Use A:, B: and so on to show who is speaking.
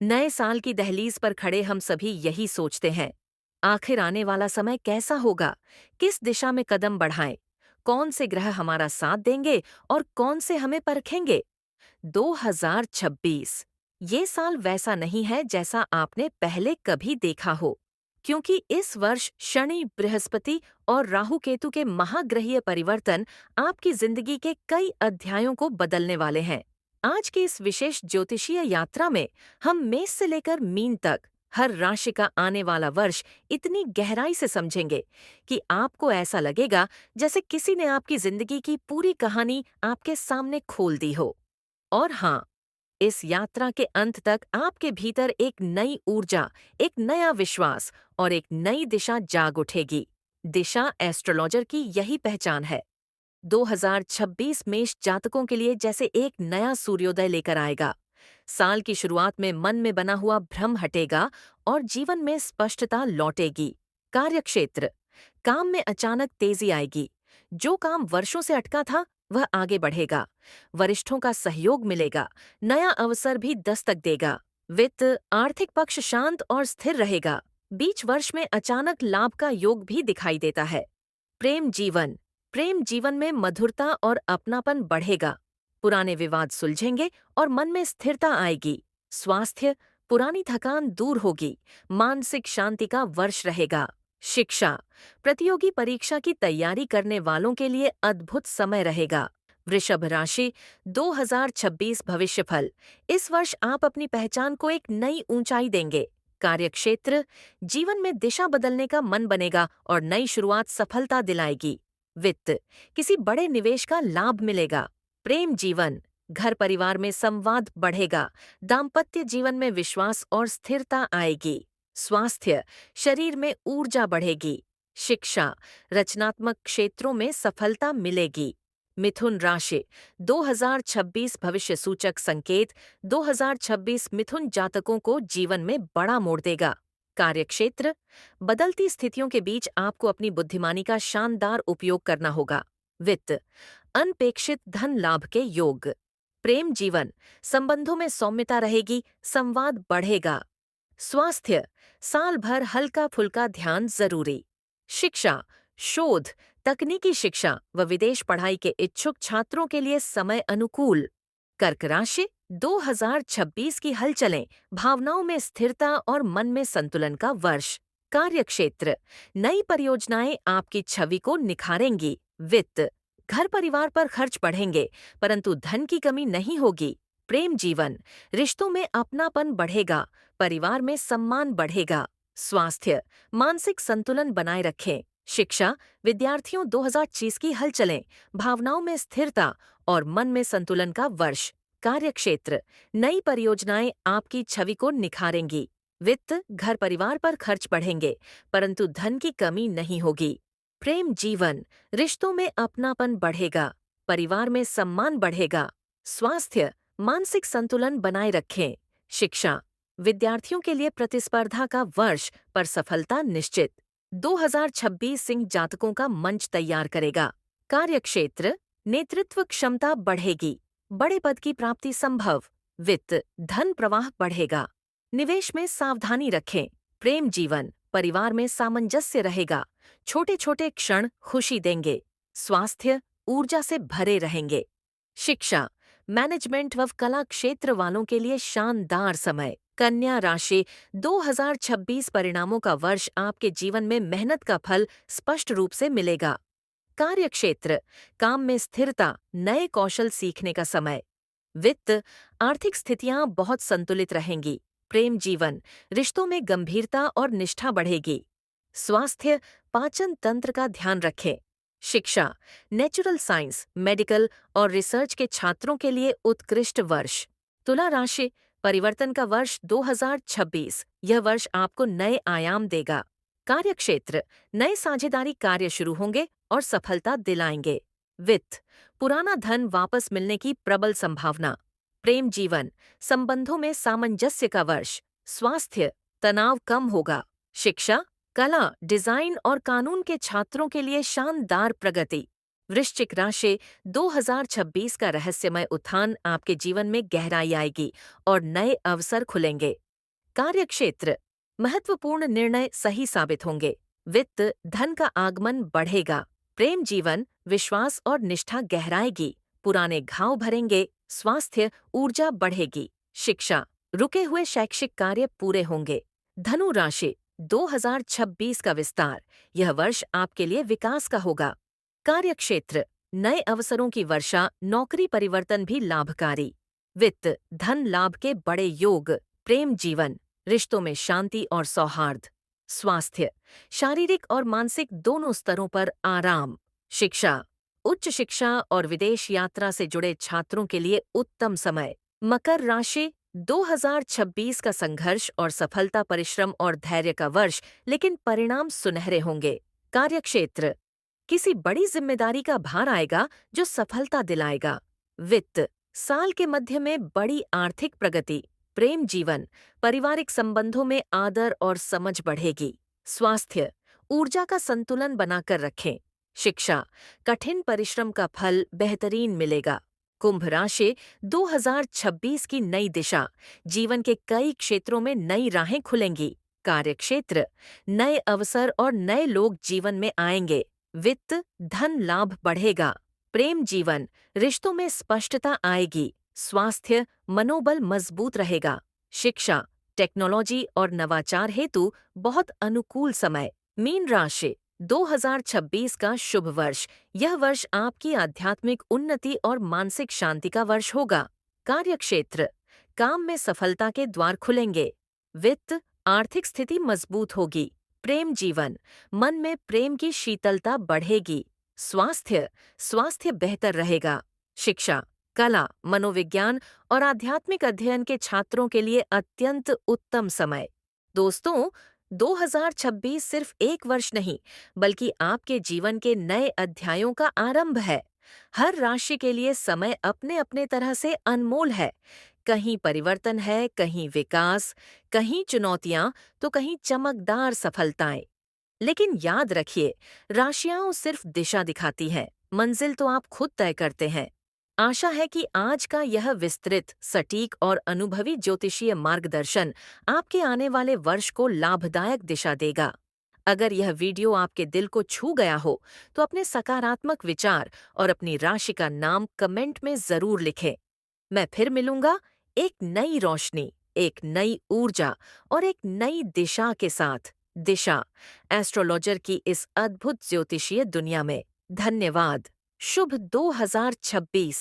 A: नए साल की दहलीज पर खड़े हम सभी यही सोचते हैं। आखिर आने वाला समय कैसा होगा? किस दिशा में कदम बढ़ाएं? कौन से ग्रह हमारा साथ देंगे और कौन से हमें परखेंगे? 2026 ये साल वैसा नहीं है जैसा आपने पहले कभी देखा हो, क्योंकि इस वर्ष शनि, बृहस्पति और राहु केतु के महाग्रहीय परिवर्तन आपकी जिंदगी के कई अध्यायों को बदलने वाले हैं। आज की इस विशेष ज्योतिषीय यात्रा में हम मेष से लेकर मीन तक हर राशि का आने वाला वर्ष इतनी गहराई से समझेंगे कि आपको ऐसा लगेगा जैसे किसी ने आपकी जिंदगी की पूरी कहानी आपके सामने खोल दी हो। और हाँ, इस यात्रा के अंत तक आपके भीतर एक नई ऊर्जा, एक नया विश्वास और एक नई दिशा जाग उठेगी। दिशा एस्ट्रोलॉजर की यही पहचान है। 2026 मेष जातकों के लिए जैसे एक नया सूर्योदय लेकर आएगा। साल की शुरुआत में मन में बना हुआ भ्रम हटेगा और जीवन में स्पष्टता लौटेगी। कार्यक्षेत्र, काम में अचानक तेजी आएगी। जो काम वर्षों से अटका था, वह आगे बढ़ेगा। वरिष्ठों का सहयोग मिलेगा, नया अवसर भी दस्तक देगा। वित्त, आर्थिक पक्ष शांत और स्थिर रहेगा। बीच वर्ष में अचानक लाभ का योग भी दिखाई देता है। प्रेम जीवन में मधुरता और अपनापन बढ़ेगा। पुराने विवाद सुलझेंगे और मन में स्थिरता आएगी। स्वास्थ्य, पुरानी थकान दूर होगी। मानसिक शांति का वर्ष रहेगा। शिक्षा, प्रतियोगी परीक्षा की तैयारी करने वालों के लिए अद्भुत समय रहेगा। वृषभ राशि, 2026 भविष्यफल। इस वर्ष आप अपनी पहचान को एक नई ऊंचाई देंगे। कार्यक्षेत्र, जीवन में दिशा बदलने का मन बनेगा और नई शुरुआत सफलता दिलाएगी। वित्त, किसी बड़े निवेश का लाभ मिलेगा। प्रेम जीवन, घर परिवार में संवाद बढ़ेगा। दाम्पत्य जीवन में विश्वास और स्थिरता आएगी। स्वास्थ्य, शरीर में ऊर्जा बढ़ेगी। शिक्षा, रचनात्मक क्षेत्रों में सफलता मिलेगी। मिथुन राशि, 2026 भविष्य सूचक संकेत। 2026 मिथुन जातकों को जीवन में बड़ा मोड़ देगा। कार्यक्षेत्र, बदलती स्थितियों के बीच आपको अपनी बुद्धिमानी का शानदार उपयोग करना होगा। वित्त, अनपेक्षित धन लाभ के योग। प्रेम जीवन, संबंधों में सौम्यता रहेगी, संवाद बढ़ेगा। स्वास्थ्य, साल भर हल्का फुल्का ध्यान जरूरी। शिक्षा, शोध, तकनीकी शिक्षा व विदेश पढ़ाई के इच्छुक छात्रों के लिए समय अनुकूल। कर्क राशि, 2026 की हलचलें, भावनाओं में स्थिरता और मन में संतुलन का वर्ष। कार्यक्षेत्र, नई परियोजनाएं आपकी छवि को निखारेंगी। वित्त, घर परिवार पर खर्च बढ़ेंगे, परंतु धन की कमी नहीं होगी। प्रेम जीवन, रिश्तों में अपनापन बढ़ेगा, परिवार में सम्मान बढ़ेगा। स्वास्थ्य, मानसिक संतुलन बनाए रखें। शिक्षा, विद्यार्थियों 2025 की हलचलें, भावनाओं में स्थिरता और मन में संतुलन का वर्ष। कार्यक्षेत्र, नई परियोजनाएं आपकी छवि को निखारेंगी। वित्त, घर परिवार पर खर्च बढ़ेंगे, परंतु धन की कमी नहीं होगी। प्रेम जीवन, रिश्तों में अपनापन बढ़ेगा, परिवार में सम्मान बढ़ेगा। स्वास्थ्य, मानसिक संतुलन बनाए रखें। शिक्षा, विद्यार्थियों के लिए प्रतिस्पर्धा का वर्ष पर सफलता निश्चित। 2026 सिंह जातकों का मंच तैयार करेगा। कार्यक्षेत्र, नेतृत्व क्षमता बढ़ेगी, बड़े पद की प्राप्ति संभव। वित्त, धन प्रवाह बढ़ेगा। निवेश में सावधानी रखें। प्रेम जीवन, परिवार में सामंजस्य रहेगा, छोटे छोटे क्षण खुशी देंगे। स्वास्थ्य, ऊर्जा से भरे रहेंगे। शिक्षा, मैनेजमेंट व कला क्षेत्र वालों के लिए शानदार समय। कन्या राशि, 2026 परिणामों का वर्ष आपके जीवन में मेहनत का फल स्पष्ट रूप से मिलेगा। कार्यक्षेत्र, काम में स्थिरता, नए कौशल सीखने का समय। वित्त, आर्थिक स्थितियां बहुत संतुलित रहेंगी। प्रेम जीवन, रिश्तों में गंभीरता और निष्ठा बढ़ेगी। स्वास्थ्य, पाचन तंत्र का ध्यान रखें। शिक्षा, नेचुरल साइंस, मेडिकल और रिसर्च के छात्रों के लिए उत्कृष्ट वर्ष। तुला राशि, परिवर्तन का वर्ष 2026। यह वर्ष आपको नए आयाम देगा। कार्यक्षेत्र, नए साझेदारी कार्य शुरू होंगे और सफलता दिलाएंगे। वित्त, पुराना धन वापस मिलने की प्रबल संभावना। प्रेम जीवन, संबंधों में सामंजस्य का वर्ष। स्वास्थ्य, तनाव कम होगा। शिक्षा, कला, डिजाइन और कानून के छात्रों के लिए शानदार प्रगति। वृश्चिक राशि, 2026 का रहस्यमय उत्थान आपके जीवन में गहराई आएगी और नए अवसर खुलेंगे। कार्यक्षेत्र, महत्वपूर्ण निर्णय सही साबित होंगे। वित्त, धन का आगमन बढ़ेगा। प्रेम जीवन, विश्वास और निष्ठा गहराएगी। पुराने घाव भरेंगे। स्वास्थ्य, ऊर्जा बढ़ेगी। शिक्षा, रुके हुए शैक्षिक कार्य पूरे होंगे। धनु राशि, 2026 का विस्तार, यह वर्ष आपके लिए विकास का होगा। कार्यक्षेत्र, नए अवसरों की वर्षा, नौकरी परिवर्तन भी लाभकारी। वित्त, धन लाभ के बड़े योग। प्रेम जीवन, रिश्तों में शांति और सौहार्द। स्वास्थ्य, शारीरिक और मानसिक दोनों स्तरों पर आराम। शिक्षा, उच्च शिक्षा और विदेश यात्रा से जुड़े छात्रों के लिए उत्तम समय। मकर राशि, 2026 का संघर्ष और सफलता, परिश्रम और धैर्य का वर्ष, लेकिन परिणाम सुनहरे होंगे। कार्यक्षेत्र, किसी बड़ी जिम्मेदारी का भार आएगा जो सफलता दिलाएगा। वित्त, साल के मध्य में बड़ी आर्थिक प्रगति। प्रेम जीवन, पारिवारिक संबंधों में आदर और समझ बढ़ेगी। स्वास्थ्य, ऊर्जा का संतुलन बनाकर रखें। शिक्षा, कठिन परिश्रम का फल बेहतरीन मिलेगा। कुंभ राशि, 2026 की नई दिशा, जीवन के कई क्षेत्रों में नई राहें खुलेंगी। कार्यक्षेत्र, नए अवसर और नए लोग जीवन में आएंगे। वित्त, धन लाभ बढ़ेगा। प्रेम जीवन, रिश्तों में स्पष्टता आएगी। स्वास्थ्य, मनोबल मजबूत रहेगा। शिक्षा, टेक्नोलॉजी और नवाचार हेतु बहुत अनुकूल समय। मीन राशि, 2026 का शुभ वर्ष, यह वर्ष आपकी आध्यात्मिक उन्नति और मानसिक शांति का वर्ष होगा। कार्यक्षेत्र, काम में सफलता के द्वार खुलेंगे। वित्त, आर्थिक स्थिति मजबूत होगी। प्रेम जीवन, मन में प्रेम की शीतलता बढ़ेगी। स्वास्थ्य बेहतर रहेगा। शिक्षा, कला, मनोविज्ञान और आध्यात्मिक अध्ययन के छात्रों के लिए अत्यंत उत्तम समय। दोस्तों, 2026 सिर्फ एक वर्ष नहीं, बल्कि आपके जीवन के नए अध्यायों का आरंभ है। हर राशि के लिए समय अपने अपने तरह से अनमोल है। कहीं परिवर्तन है, कहीं विकास, कहीं चुनौतियां, तो कहीं चमकदार सफलताएं। लेकिन याद रखिए, राशियां सिर्फ दिशा दिखाती हैं, मंजिल तो आप खुद तय करते हैं। आशा है कि आज का यह विस्तृत, सटीक और अनुभवी ज्योतिषीय मार्गदर्शन आपके आने वाले वर्ष को लाभदायक दिशा देगा। अगर यह वीडियो आपके दिल को छू गया हो, तो अपने सकारात्मक विचार और अपनी राशि का नाम कमेंट में जरूर लिखें। मैं फिर मिलूंगा एक नई रोशनी, एक नई ऊर्जा और एक नई दिशा के साथ। दिशा, एस्ट्रोलॉजर की इस अद्भुत ज्योतिषीय दुनिया में। धन्यवाद। शुभ 2026।